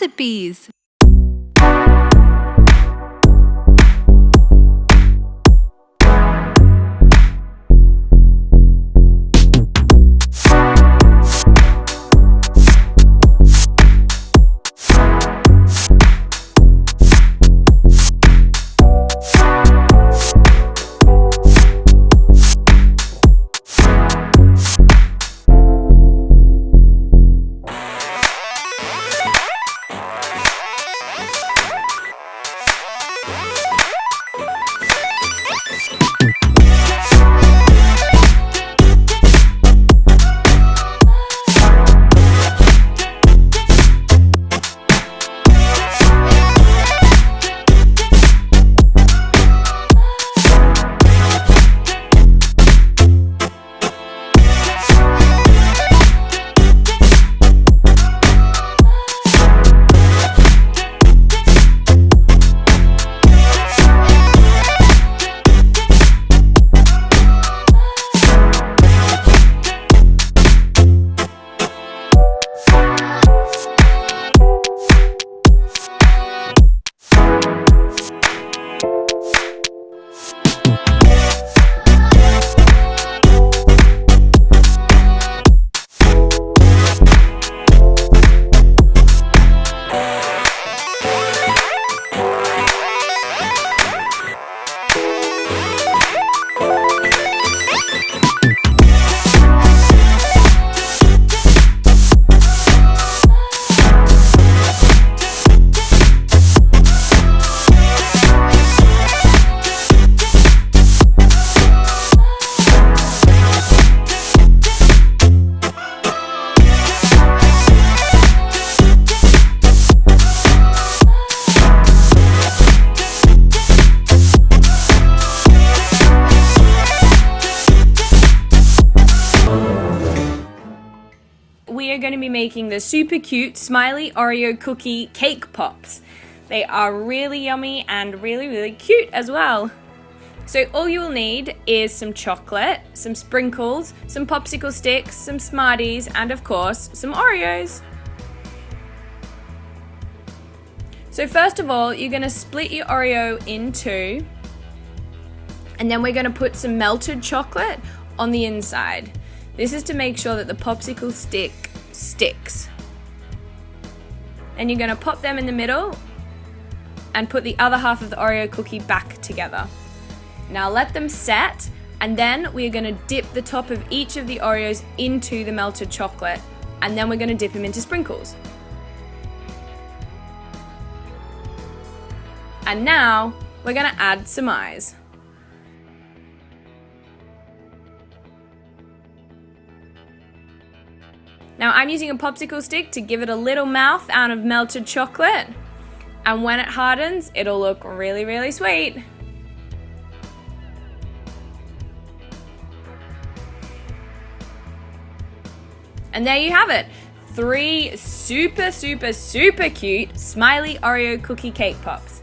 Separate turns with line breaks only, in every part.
Recipes. We are going to be making the super cute smiley Oreo cookie cake pops. They are really yummy and really cute as well. So all you will need is some chocolate, some sprinkles, some popsicle sticks, some Smarties, and of course some Oreos. So first of all, you're going to split your Oreo in two, and then we're going to put some melted chocolate on the inside. This is to make sure that the popsicle stick sticks. And you're going to pop them in the middle and put the other half of the Oreo cookie back together. Now let them set, and then we're going to dip the top of each of the Oreos into the melted chocolate, and then we're going to dip them into sprinkles. And now we're going to add some eyes. Now I'm using a popsicle stick to give it a little mouth out of melted chocolate, and when it hardens, it'll look really sweet. And there you have it, 3 super cute smiley Oreo cookie cake pops.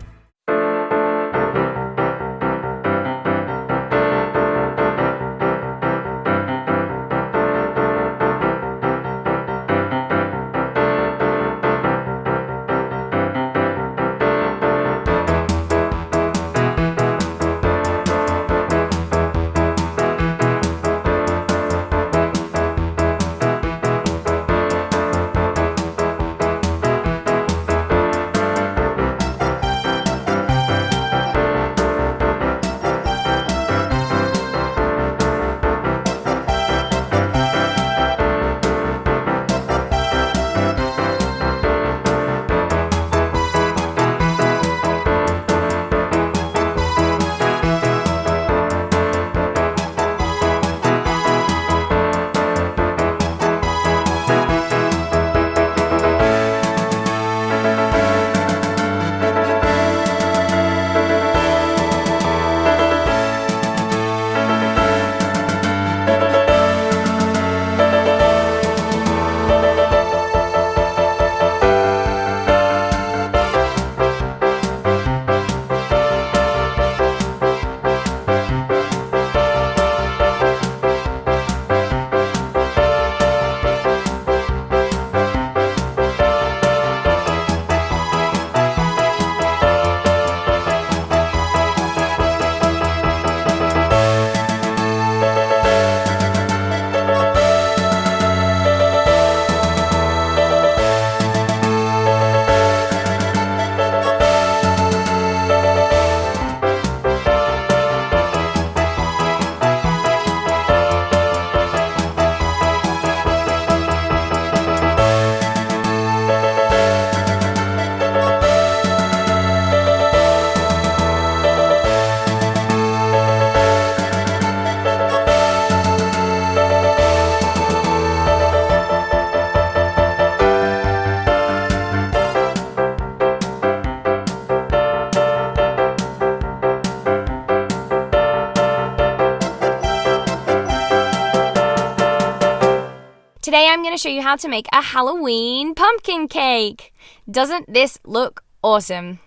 Today I'm going to show you how to make a Halloween pumpkin cake. Doesn't this look awesome?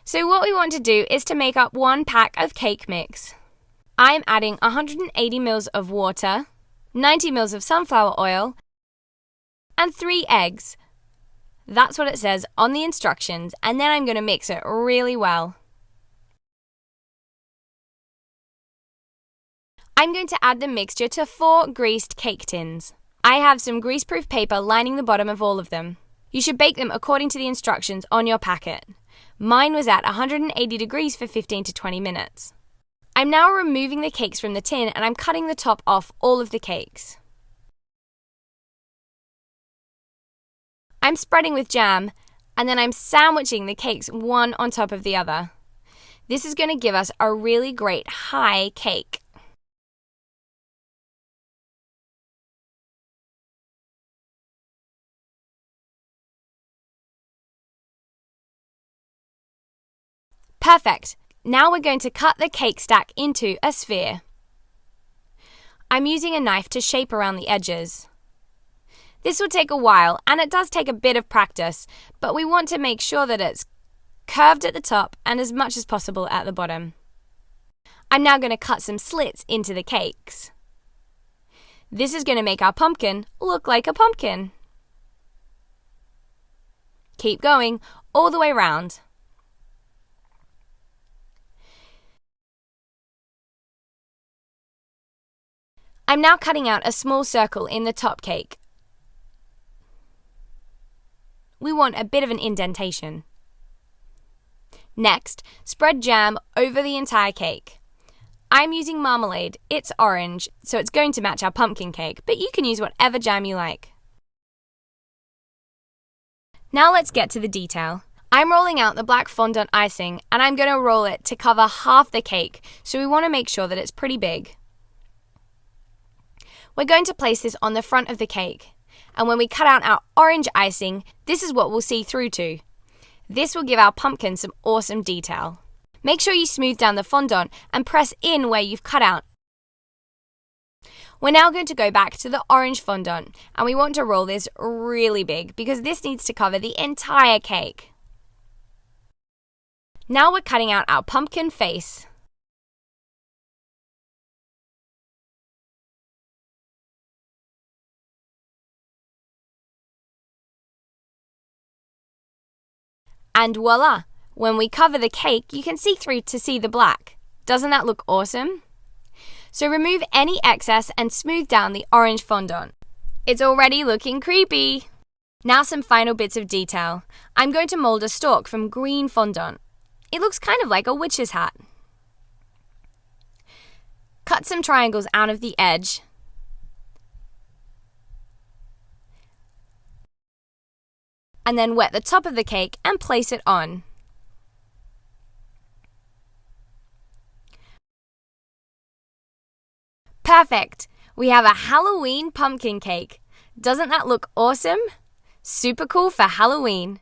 So what we want to do is to make up 1 pack of cake mix. I'm adding 180 ml of water, 90 ml of sunflower oil, and 3 eggs. That's what it says on the instructions, and then I'm going to mix it really well. I'm going to add the mixture to 4 greased cake tins. I have some greaseproof paper lining the bottom of all of them. You should bake them according to the instructions on your packet. Mine was at 180 degrees for 15 to 20 minutes. I'm now removing the cakes from the tin and I'm cutting the top off all of the cakes. I'm spreading with jam and then I'm sandwiching the cakes one on top of the other. This is going to give us a really great high cake. Perfect. Now we're going to cut the cake stack into a sphere. I'm using a knife to shape around the edges. This will take a while and it does take a bit of practice, but we want to make sure that it's curved at the top and as much as possible at the bottom. I'm now going to cut some slits into the cakes. This is going to make our pumpkin look like a pumpkin. Keep going all the way around. I'm now cutting out a small circle in the top cake. We want a bit of an indentation. Next, spread jam over the entire cake. I'm using marmalade. It's orange, so it's going to match our pumpkin cake, but you can use whatever jam you like. Now let's get to the detail. I'm rolling out the black fondant icing, and I'm going to roll it to cover half the cake, so we want to make sure that it's pretty big. We're going to place this on the front of the cake, and when we cut out our orange icing, this is what we'll see through to. This will give our pumpkin some awesome detail. Make sure you smooth down the fondant and press in where you've cut out. We're now going to go back to the orange fondant, and we want to roll this really big because this needs to cover the entire cake. Now we're cutting out our pumpkin face. And voila! When we cover the cake, you can see through to see the black. Doesn't that look awesome? So remove any excess and smooth down the orange fondant. It's already looking creepy! Now some final bits of detail. I'm going to mold a stalk from green fondant. It looks kind of like a witch's hat. Cut some triangles out of the edge. And then wet the top of the cake and place it on. Perfect! We have a Halloween pumpkin cake. Doesn't that look awesome? Super cool for Halloween.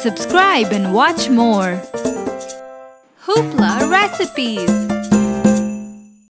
Subscribe and watch more. Hoopla Recipes.